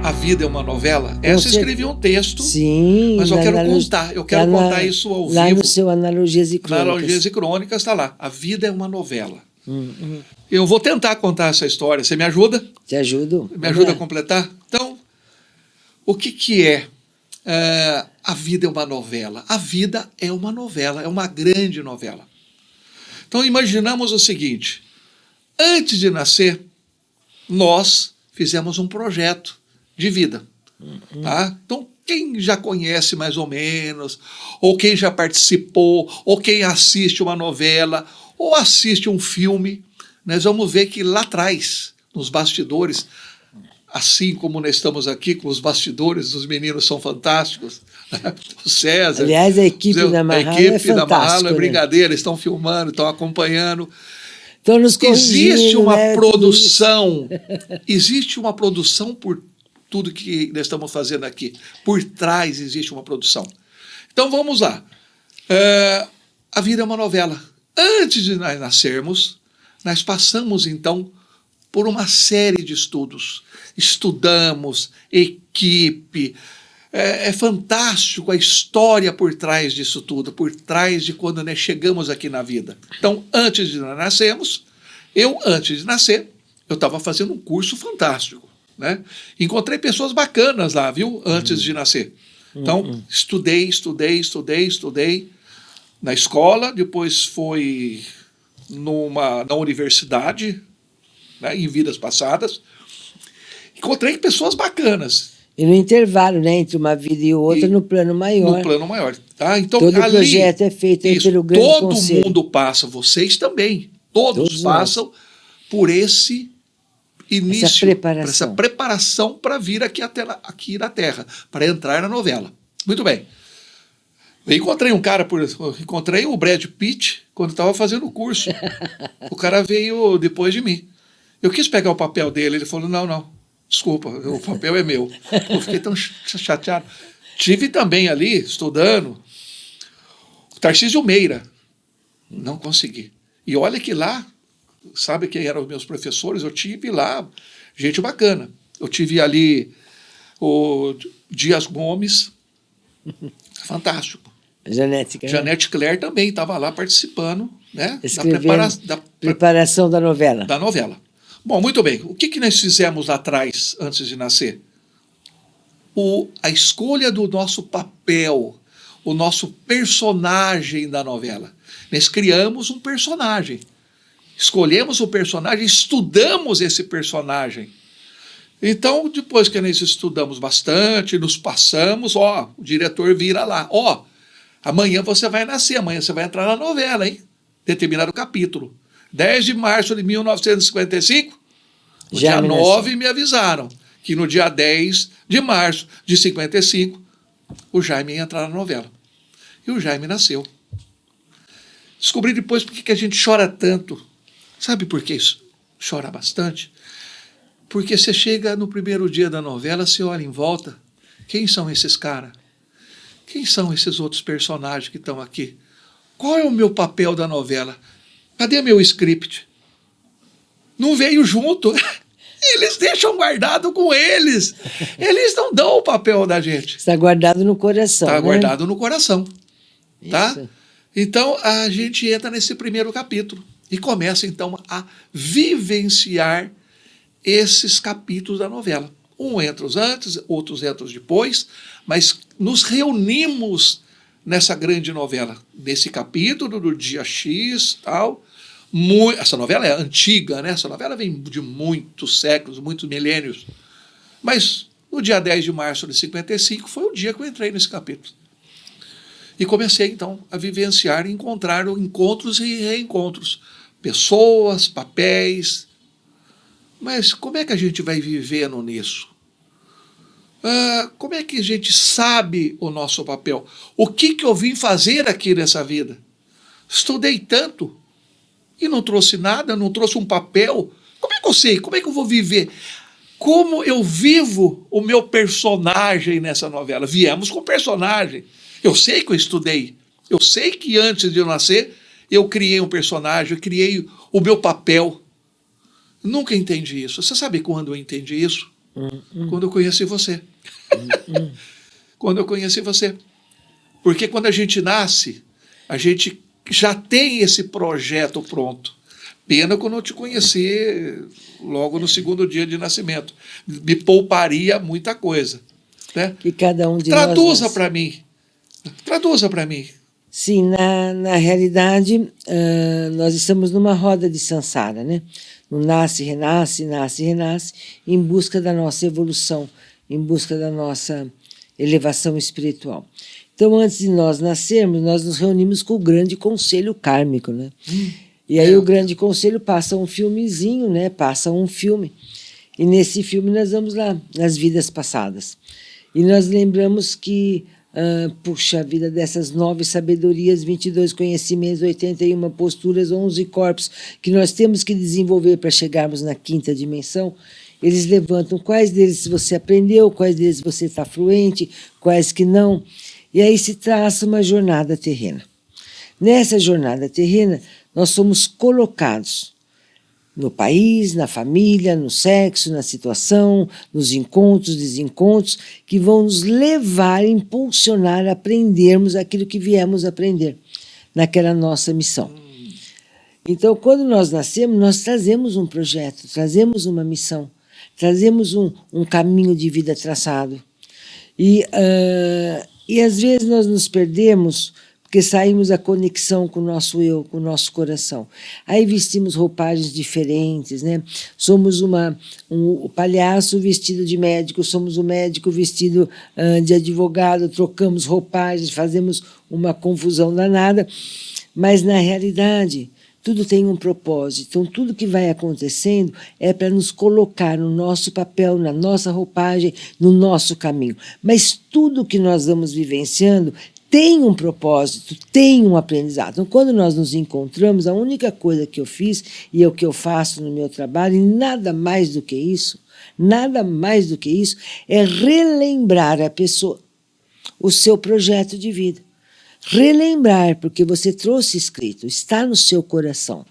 A vida é uma novela? Com Eu certeza. escrevi um texto, Sim, mas eu na quero analo- contar. Eu quero lá na- contar isso ao Lá vivo. no seu Analogias e Na Analogias Crônicas. e Crônicas está lá. A vida é uma novela. Uhum. Eu vou tentar contar essa história. Você me ajuda? Te ajudo? Me ajuda a completar? Então, o que é? A vida é uma novela. A vida é uma novela, é uma grande novela. Então, imaginamos o seguinte: antes de nascer, nós fizemos um projeto de vida. Tá? Então, quem já conhece mais ou menos, ou quem já participou, ou quem assiste uma novela, ou assiste um filme, nós vamos ver que lá atrás, nos bastidores, assim como nós estamos aqui com os bastidores, os meninos são fantásticos, o César, Aliás, a equipe da Marralo é da fantástica, Marralo é né? brincadeira, estão filmando, estão acompanhando. Estão nos corrigindo, Existe uma né? produção, existe uma produção por tudo que nós estamos fazendo aqui. Por trás existe uma produção. Então vamos lá. A vida é uma novela. Antes de nós nascermos, nós passamos então por uma série de estudos. Estudamos, equipe. É fantástico a história por trás disso tudo, por trás de quando nós chegamos aqui na vida. Então, antes de nós nascermos, antes de nascer, eu estava fazendo um curso fantástico. Né? Encontrei pessoas bacanas lá, viu? Antes de nascer. Então, estudei na escola, depois fui na universidade, né, em vidas passadas. Encontrei pessoas bacanas. E no intervalo, né, entre uma vida e outra, no plano maior. No plano maior. Tá? Então, todo ali, o projeto é feito aí pelo grande todo conselho. mundo passa, vocês também. Todos passam por esse início, essa preparação para vir aqui na Terra, para entrar na novela. Muito bem. Eu encontrei um cara, encontrei o Brad Pitt quando estava fazendo o curso. O cara veio depois de mim. Eu quis pegar o papel dele, ele falou, não, desculpa, o papel é meu. Eu fiquei tão chateado. Tive também ali, estudando, o Tarcísio Meira. Não consegui. E olha que lá, sabe quem eram os meus professores? Eu tive lá gente bacana. Eu tive ali o Dias Gomes, fantástico. Janete Claire também estava lá participando, né, da preparação da novela. Da novela. Bom, muito bem. O que nós fizemos lá atrás, antes de nascer? A escolha do nosso papel, o nosso personagem da novela. Nós criamos um personagem. Escolhemos o personagem, estudamos esse personagem. Então, depois que nós estudamos bastante, nos passamos, o diretor vira lá, amanhã você vai nascer, amanhã você vai entrar na novela, hein? Determinado capítulo. 10 de março de 1955, no dia 9 me avisaram que no dia 10 de março de 55, o Jaime ia entrar na novela. E o Jaime nasceu. Descobri depois por que a gente chora tanto. Sabe por que chora bastante? Porque você chega no primeiro dia da novela, você olha em volta, quem são esses caras? Quem são esses outros personagens que estão aqui? Qual é o meu papel da novela? Cadê meu script? Não veio junto. Eles deixam guardado com eles. Eles não dão o papel da gente. Está guardado no coração. Está guardado no coração. Tá? Isso. Então, a gente entra nesse primeiro capítulo e começa, então, a vivenciar esses capítulos da novela. Um entra antes, outros entram depois, mas nos reunimos nessa grande novela, nesse capítulo do dia X, tal. Essa novela é antiga, né? Essa novela vem de muitos séculos, muitos milênios. Mas no dia 10 de março de 55 foi o dia que eu entrei nesse capítulo. E comecei, então, a vivenciar e encontrar encontros e reencontros. Pessoas, papéis. Mas como é que a gente vai vivendo nisso? Como é que a gente sabe o nosso papel? O que eu vim fazer aqui nessa vida? Estudei tanto e não trouxe nada, não trouxe um papel. Como é que eu sei? Como é que eu vou viver? Como eu vivo o meu personagem nessa novela? Viemos com personagem. Eu sei que eu estudei. Eu sei que antes de eu nascer, eu criei um personagem, eu criei o meu papel. Nunca entendi isso. Você sabe quando eu entendi isso? Quando eu conheci você. Quando eu conheci você. Porque quando a gente nasce, a gente já tem esse projeto pronto. Pena que eu não te conheci logo no segundo dia de nascimento. Me pouparia muita coisa. Né? Que cada um de Traduza nós... para mim. Traduza para mim. Sim, na realidade, nós estamos numa roda de samsara, né? No nasce, renasce, em busca da nossa evolução, em busca da nossa elevação espiritual. Então, antes de nós nascermos, nós nos reunimos com o grande conselho kármico, né? E aí o grande conselho passa um filmezinho, né? Passa um filme. E nesse filme nós vamos lá, nas vidas passadas. E nós lembramos que, puxa vida, dessas 9 sabedorias, 22 conhecimentos, 81 posturas, 11 corpos que nós temos que desenvolver para chegarmos na 5ª dimensão, eles levantam quais deles você aprendeu, quais deles você está fluente, quais que não. E aí se traça uma jornada terrena. Nessa jornada terrena, nós somos colocados no país, na família, no sexo, na situação, nos encontros, desencontros, que vão nos levar, impulsionar a aprendermos aquilo que viemos aprender naquela nossa missão. Então, quando nós nascemos, nós trazemos um projeto, trazemos uma missão, trazemos um caminho de vida traçado. E às vezes nós nos perdemos porque saímos da conexão com o nosso eu, com o nosso coração. Aí vestimos roupagens diferentes, né? Somos o palhaço vestido de médico, somos o médico vestido de advogado, trocamos roupagens, fazemos uma confusão danada, mas na realidade tudo tem um propósito. Então tudo que vai acontecendo é para nos colocar no nosso papel, na nossa roupagem, no nosso caminho. Mas tudo que nós vamos vivenciando tem um propósito, tem um aprendizado. Então, quando nós nos encontramos, a única coisa que eu fiz, e é o que eu faço no meu trabalho, e nada mais do que isso, é relembrar a pessoa o seu projeto de vida. Relembrar, porque você trouxe escrito, está no seu coração.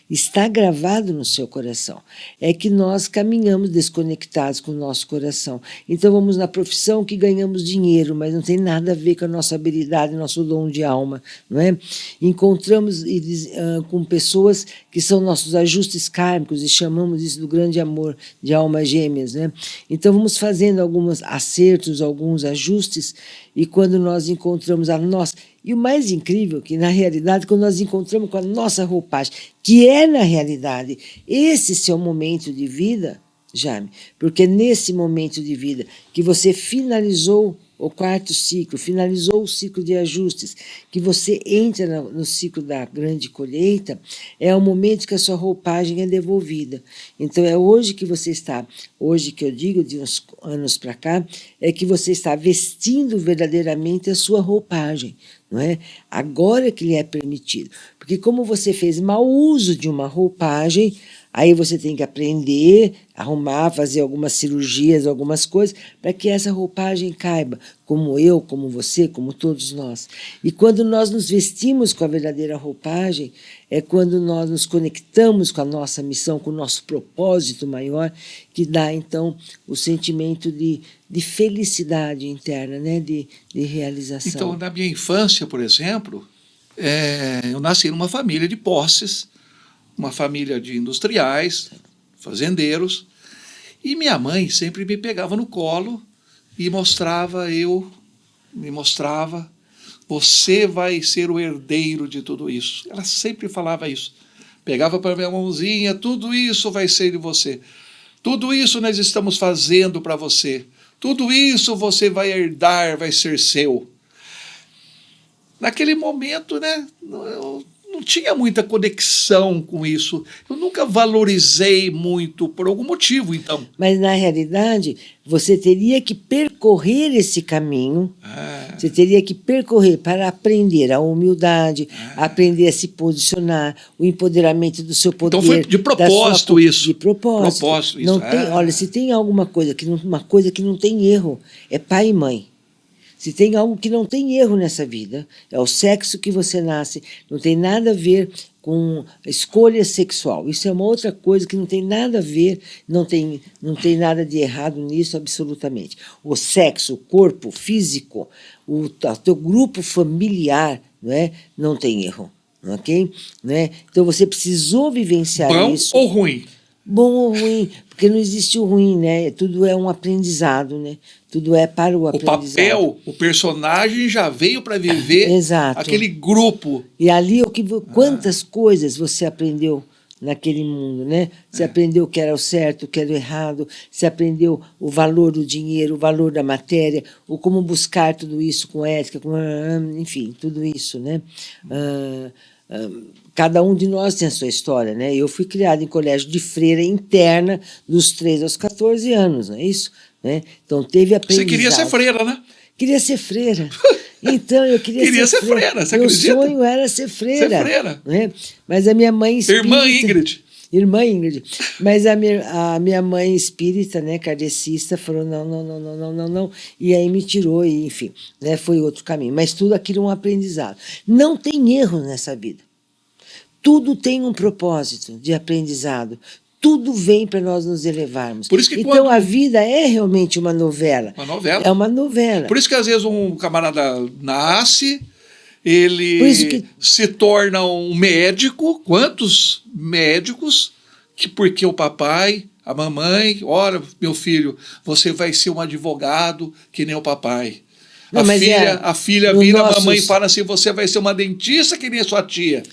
Está gravado no seu coração. É que nós caminhamos desconectados com o nosso coração. Então vamos na profissão que ganhamos dinheiro, mas não tem nada a ver com a nossa habilidade, nosso dom de alma, não é? Encontramos com pessoas que são nossos ajustes kármicos e chamamos isso do grande amor de almas gêmeas, né? Então vamos fazendo alguns acertos, alguns ajustes, e quando nós encontramos a nossa... E o mais incrível é que, na realidade, quando nós encontramos com a nossa roupagem, que é, na realidade, esse seu momento de vida, Jaime, porque nesse momento de vida que você finalizou o 4º ciclo, finalizou o ciclo de ajustes, que você entra no ciclo da grande colheita, é o momento que a sua roupagem é devolvida. Então é hoje que você está, hoje que eu digo, de uns anos para cá, é que você está vestindo verdadeiramente a sua roupagem, não é? Agora que lhe é permitido. Porque como você fez mau uso de uma roupagem, aí você tem que aprender, arrumar, fazer algumas cirurgias, algumas coisas, para que essa roupagem caiba, como eu, como você, como todos nós. E quando nós nos vestimos com a verdadeira roupagem, é quando nós nos conectamos com a nossa missão, com o nosso propósito maior, que dá, então, o sentimento de felicidade interna, né? de realização. Então, na minha infância, por exemplo, eu nasci numa família de posses, uma família de industriais, fazendeiros, e minha mãe sempre me pegava no colo e me mostrava, você vai ser o herdeiro de tudo isso. Ela sempre falava isso. Pegava para minha mãozinha, tudo isso vai ser de você. Tudo isso nós estamos fazendo para você. Tudo isso você vai herdar, vai ser seu. Naquele momento, né, eu não tinha muita conexão com isso. Eu nunca valorizei muito, por algum motivo, então. Mas, na realidade, você teria que percorrer esse caminho, você teria que percorrer para aprender a humildade, aprender a se posicionar, o empoderamento do seu poder. Então foi de propósito isso. De propósito. Não tem, olha, se tem alguma coisa uma coisa que não tem erro, é pai e mãe. Se tem algo que não tem erro nessa vida, é o sexo que você nasce, não tem nada a ver com escolha sexual. Isso é uma outra coisa que não tem nada a ver, não tem nada de errado nisso absolutamente. O sexo, o corpo físico, o teu grupo familiar, não tem erro. Ok? Então você precisou vivenciar isso. Bom ou ruim? Bom ou ruim, porque não existe o ruim, Tudo é um aprendizado, Tudo é para o aprendizado. O papel, o personagem já veio para viver Exato. aquele grupo. E ali quantas coisas você aprendeu naquele mundo, Você aprendeu o que era o certo, o que era o errado, você aprendeu o valor do dinheiro, o valor da matéria, o como buscar tudo isso com ética, enfim, tudo isso, cada um de nós tem a sua história, Eu fui criada em colégio de freira interna dos 3 aos 14 anos, não é isso? Então teve aprendizado. Você queria ser freira, né? Queria ser freira. Então, eu queria ser freira. Você Meu acredita? sonho era ser freira. Ser freira. Mas a minha mãe espírita... Irmã Ingrid. Mas a minha mãe espírita, kardecista, falou não. E aí me tirou, e enfim, foi outro caminho. Mas tudo aquilo é um aprendizado. Não tem erro nessa vida. Tudo tem um propósito de aprendizado. Tudo vem para nós nos elevarmos. Por isso que então a vida é realmente uma novela. Uma novela. É uma novela. Por isso que às vezes um camarada nasce, ele se torna um médico. Quantos médicos que porque o papai, a mamãe, olha, meu filho, você vai ser um advogado que nem o papai. Não, a filha vira a mamãe e fala assim, você vai ser uma dentista que nem a sua tia.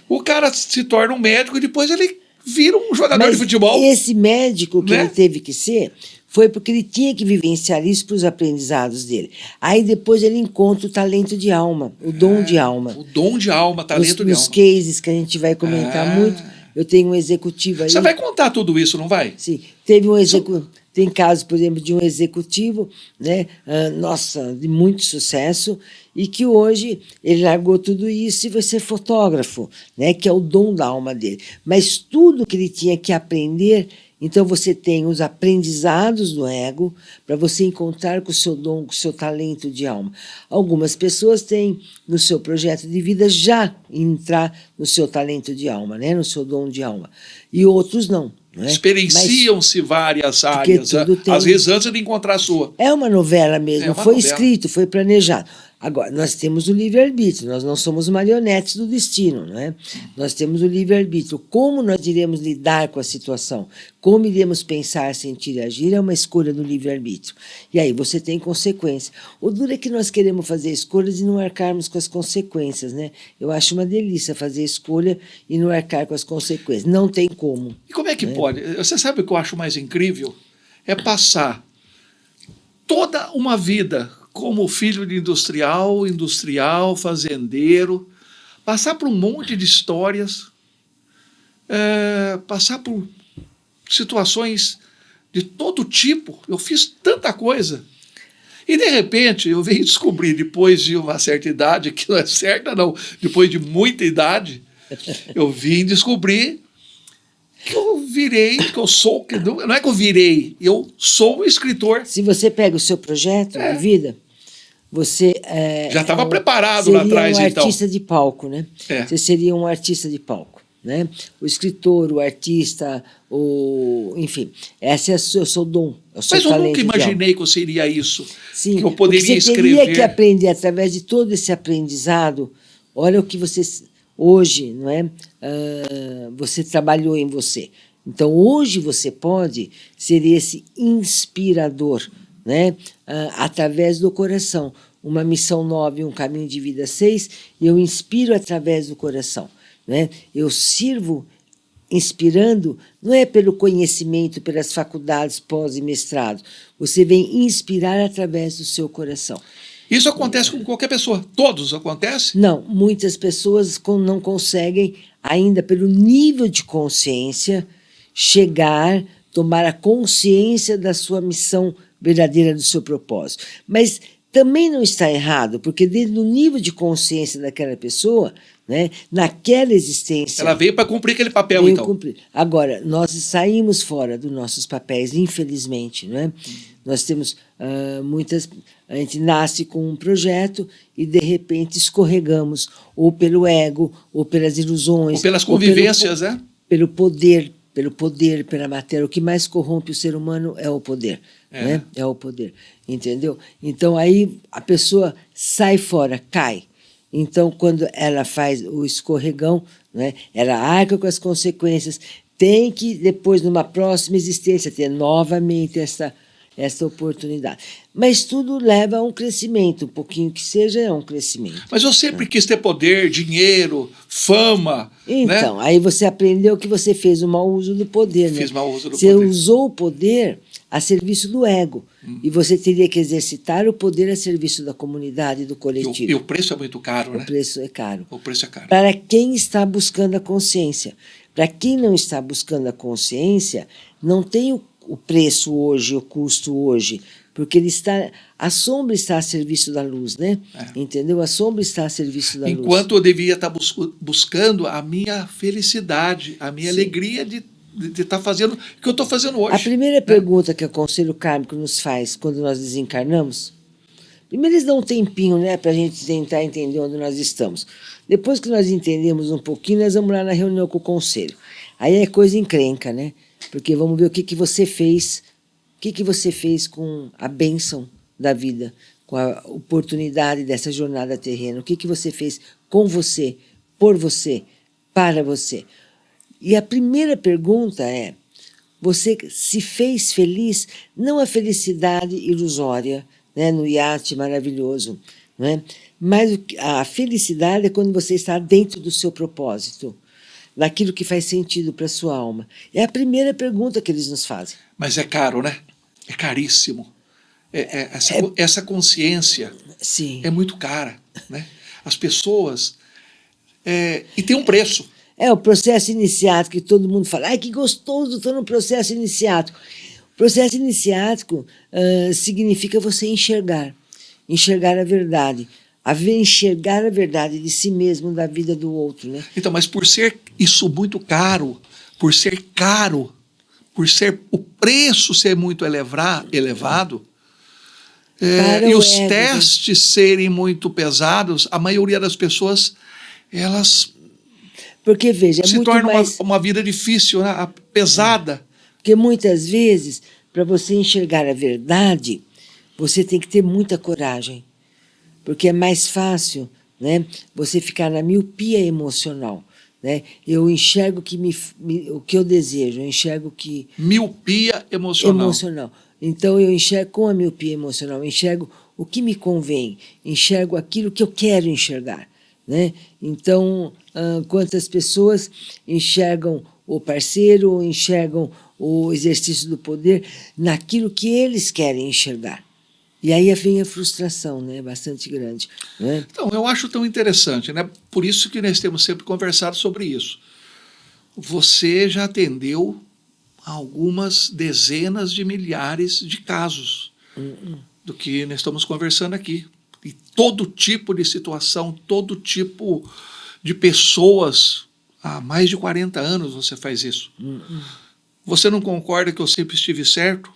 O cara se torna um médico e depois ele vira um jogador de futebol. Esse médico que ele teve que ser foi porque ele tinha que vivenciar isso para os aprendizados dele. Aí depois ele encontra o talento de alma, o dom de alma. O dom de alma, talento de alma. Nos cases que a gente vai comentar muito, eu tenho um executivo aí. Você vai contar tudo isso, não vai? Sim. Teve um executivo. Tem casos, por exemplo, de um executivo, de muito sucesso, e que hoje ele largou tudo isso e vai ser fotógrafo, que é o dom da alma dele. Mas tudo que ele tinha que aprender, então você tem os aprendizados do ego para você encontrar com o seu dom, com o seu talento de alma. Algumas pessoas têm no seu projeto de vida já entrar no seu talento de alma, no seu dom de alma, e outros não. Experienciam-se várias áreas, às vezes antes de encontrar a sua. É uma novela mesmo, foi novela. Escrito, foi planejado. Agora, nós temos o livre-arbítrio, nós não somos marionetes do destino, Nós temos o livre-arbítrio. Como nós iremos lidar com a situação? Como iremos pensar, sentir e agir? É uma escolha do livre-arbítrio. E aí você tem consequência. O duro é que nós queremos fazer escolhas e não arcarmos com as consequências, Eu acho uma delícia fazer escolha e não arcar com as consequências. Não tem como. E como é que pode? Você sabe o que eu acho mais incrível? É passar toda uma vida como filho de industrial, fazendeiro, passar por um monte de histórias, passar por situações de todo tipo. Eu fiz tanta coisa. E, de repente, eu venho descobrir, depois de uma certa idade, que não é certa, não, depois de muita idade, eu vim descobrir que eu virei, que eu sou, não é que eu virei, eu sou um escritor. Se você pega o seu projeto de vida, você... já estava preparado lá atrás, então. Seria um artista de palco, Você seria um artista de palco, O escritor, o artista, enfim, esse é o seu dom, o seu Mas eu talento nunca imaginei que eu seria isso, Sim, que eu poderia escrever. Você teria que aprender, através de todo esse aprendizado, olha o que você... Hoje, você trabalhou em você. Então, hoje você pode ser esse inspirador, através do coração. Uma missão 9, um caminho de vida 6, e eu inspiro através do coração. Eu sirvo inspirando, não é pelo conhecimento, pelas faculdades pós e mestrado. Você vem inspirar através do seu coração. Isso acontece com qualquer pessoa. Todos acontece? Não, muitas pessoas não conseguem ainda, pelo nível de consciência, chegar, tomar a consciência da sua missão verdadeira, do seu propósito. Mas também não está errado, porque dentro do nível de consciência daquela pessoa, né, naquela existência... Ela veio para cumprir aquele papel, veio então. cumprir. Agora, nós saímos fora dos nossos papéis, infelizmente. Né? Nós temos muitas... A gente nasce com um projeto e, de repente, escorregamos, ou pelo ego, ou pelas ilusões... Ou pelas convivências, né? Pelo poder, pela matéria. O que mais corrompe o ser humano é o poder. Né? É o poder, entendeu? Então, aí a pessoa sai fora, cai. Então, quando ela faz o escorregão, né, ela arca com as consequências, tem que, depois, numa próxima existência, ter novamente essa oportunidade. Mas tudo leva a um crescimento, um pouquinho que seja, é um crescimento. Mas eu sempre quis ter poder, dinheiro, fama. Então, né? aí você aprendeu que você fez o mau uso do poder. Fiz né? mau uso do você poder. usou o poder a serviço do ego. E você teria que exercitar o poder a serviço da comunidade, do coletivo. E o preço é muito caro, né? O preço é caro. O preço é caro. Para quem está buscando a consciência. Para quem não está buscando a consciência, não tem o preço hoje, o custo hoje, porque a sombra está a serviço da luz, né? Entendeu? A sombra está a serviço da luz. Enquanto eu devia estar buscando a minha felicidade, a minha alegria de estar fazendo o que eu estou fazendo hoje. A primeira pergunta que o Conselho Kármico nos faz quando nós desencarnamos, primeiro eles dão um tempinho, né, para a gente tentar entender onde nós estamos. Depois que nós entendemos um pouquinho, nós vamos lá na reunião com o Conselho. Aí é coisa encrenca, né? Porque vamos ver o que você fez, você fez com a bênção da vida, com a oportunidade dessa jornada terrena, o que você fez com você, por você, para você. E a primeira pergunta é, você se fez feliz, não a felicidade ilusória, né, no iate maravilhoso, né, mas a felicidade é quando você está dentro do seu propósito, daquilo que faz sentido para a sua alma. É a primeira pergunta que eles nos fazem. Mas é caro, né? É caríssimo. Essa consciência é muito cara, né? As pessoas... e tem um preço. É o processo iniciático que todo mundo fala. Ai, que gostoso, estou no processo iniciático. O processo iniciático significa você enxergar a verdade, enxergar a verdade de si mesmo, da vida do outro. Né? Então, mas por ser isso muito caro, por ser o preço ser muito elevado, e os ego, testes serem muito pesados, a maioria das pessoas, elas... Porque, veja, se torna uma vida difícil, né? Pesada. Porque muitas vezes, para você enxergar a verdade, você tem que ter muita coragem. Porque é mais fácil, né, você ficar na miopia emocional. Né? Eu enxergo o que eu desejo, eu enxergo que... Miopia emocional. Então, eu enxergo com a miopia emocional, eu enxergo o que me convém, enxergo aquilo que eu quero enxergar. Né? Então, quantas pessoas enxergam o parceiro ou enxergam o exercício do poder naquilo que eles querem enxergar. E aí vem a frustração, né? Bastante grande. Né? Então, eu acho tão interessante, né? Por isso que nós temos sempre conversado sobre isso. Você já atendeu algumas dezenas de milhares de casos do que nós estamos conversando aqui. E todo tipo de situação, todo tipo de pessoas, há mais de 40 anos você faz isso. Você não concorda que eu sempre estive certo?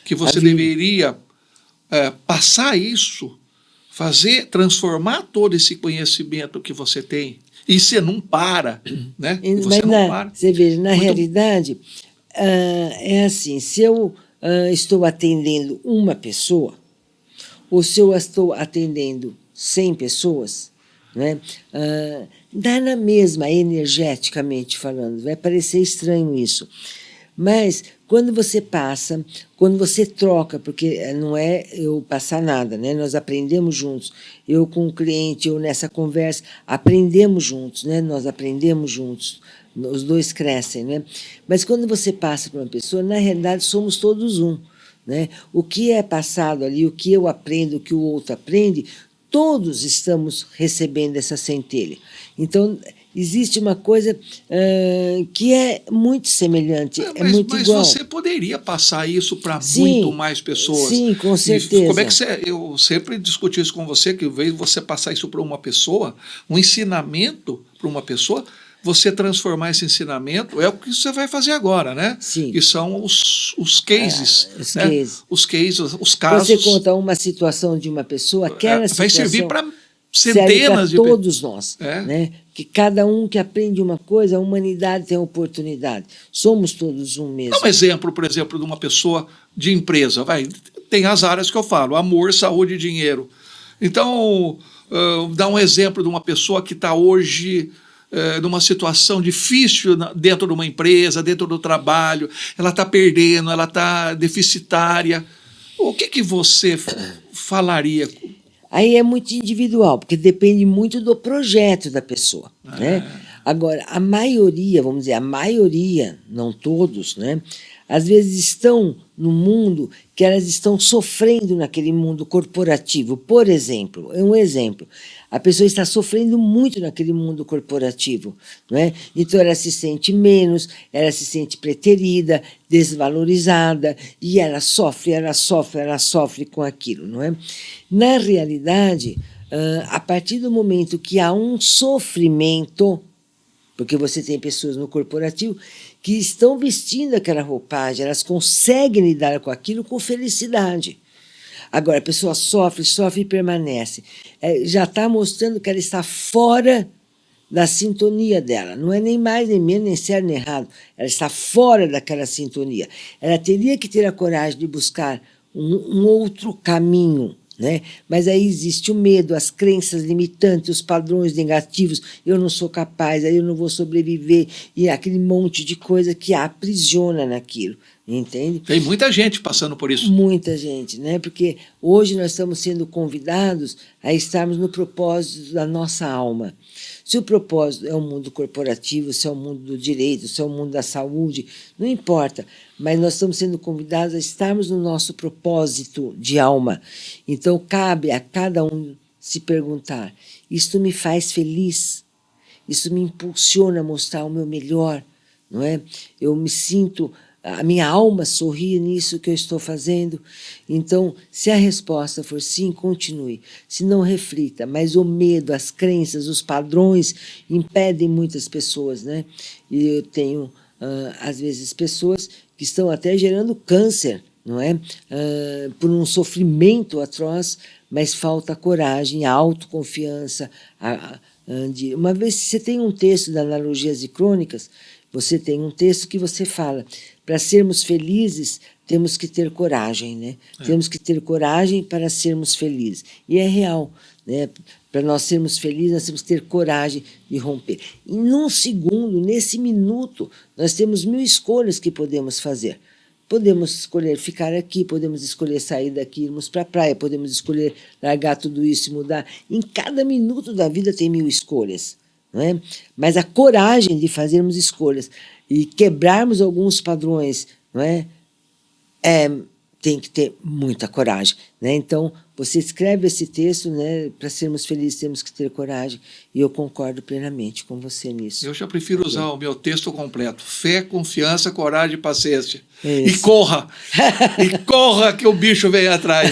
Que você deveria passar isso, transformar todo esse conhecimento que você tem, e você não para, né? Você veja, na realidade, é assim, se eu estou atendendo uma pessoa, ou se eu estou atendendo 100 pessoas, né, dá na mesma, energeticamente falando, vai parecer estranho isso. Mas quando você passa, quando você troca, porque não é eu passar nada, né? Nós aprendemos juntos. Eu com o cliente, eu nessa conversa, aprendemos juntos, né? Nós aprendemos juntos. Os dois crescem, né? Mas quando você passa para uma pessoa, na realidade somos todos um. Né? O que é passado ali, o que eu aprendo, o que o outro aprende, todos estamos recebendo essa centelha. Então, existe uma coisa que é muito semelhante, é muito mas igual. você poderia passar isso para Sim, muito mais pessoas. Sim, com certeza. Como é que eu sempre discuti isso com você, que veio você passar isso para uma pessoa, um ensinamento para uma pessoa, você transformar esse ensinamento, é o que você vai fazer agora, né? Sim. Que são os cases. Os né? cases. Os cases, os casos. Você conta uma situação de uma pessoa, aquela situação vai servir para serve centenas de para todos nós, É. né? Que cada um que aprende uma coisa, a humanidade tem oportunidade. Somos todos um mesmo. Dá um exemplo, por exemplo, de uma pessoa de empresa. Tem as áreas que eu falo: amor, saúde e dinheiro. Então, dá um exemplo de uma pessoa que está hoje numa situação difícil dentro de uma empresa, dentro do trabalho, ela está perdendo, ela está deficitária. O que você falaria? Aí é muito individual, porque depende muito do projeto da pessoa, né? Agora, a maioria, vamos dizer, a maioria, não todos, né? Às vezes estão no mundo que elas estão sofrendo naquele mundo corporativo. Por exemplo, um exemplo, a pessoa está sofrendo muito naquele mundo corporativo, não é? Então ela se sente menos, ela se sente preterida, desvalorizada, e ela sofre com aquilo, não é? Na realidade, a partir do momento que há um sofrimento, porque você tem pessoas no corporativo que estão vestindo aquela roupagem, elas conseguem lidar com aquilo com felicidade. Agora, a pessoa sofre e permanece. Já está mostrando que ela está fora da sintonia dela. Não é nem mais, nem menos, nem certo, nem errado. Ela está fora daquela sintonia. Ela teria que ter a coragem de buscar um outro caminho, né? Mas aí existe o medo, as crenças limitantes, os padrões negativos. Eu não sou capaz, aí eu não vou sobreviver, e aquele monte de coisa que a aprisiona naquilo, entende? Tem muita gente passando por isso. Muita gente, né? Porque hoje nós estamos sendo convidados a estarmos no propósito da nossa alma. Se o propósito é o mundo corporativo, se é o mundo do direito, se é o mundo da saúde, não importa, mas nós estamos sendo convidados a estarmos no nosso propósito de alma. Então, cabe a cada um se perguntar: isto me faz feliz? Isso me impulsiona a mostrar o meu melhor, não é? Eu me sinto... A minha alma sorri nisso que eu estou fazendo. Então, se a resposta for sim, continue. Se não, reflita. Mas o medo, as crenças, os padrões impedem muitas pessoas, né? E eu tenho, às vezes, pessoas que estão até gerando câncer, não é? Por um sofrimento atroz, mas falta coragem, autoconfiança. Uma vez, você tem um texto da Analogias e Crônicas, você tem um texto que você fala: para sermos felizes, temos que ter coragem, né? Temos que ter coragem para sermos felizes. E é real, né? Para nós sermos felizes, nós temos que ter coragem de romper. E num segundo, nesse minuto, nós temos 1000 escolhas que podemos fazer. Podemos escolher ficar aqui, podemos escolher sair daqui, irmos para a praia, podemos escolher largar tudo isso e mudar. Em cada minuto da vida tem 1000 escolhas. Não é? Mas a coragem de fazermos escolhas e quebrarmos alguns padrões, não é? Tem que ter muita coragem, né? Então, você escreve esse texto, né? Para sermos felizes temos que ter coragem, e eu concordo plenamente com você nisso. Eu já prefiro usar o meu texto completo: fé, confiança, coragem e paciência. Isso. E corra! E corra que o bicho vem atrás.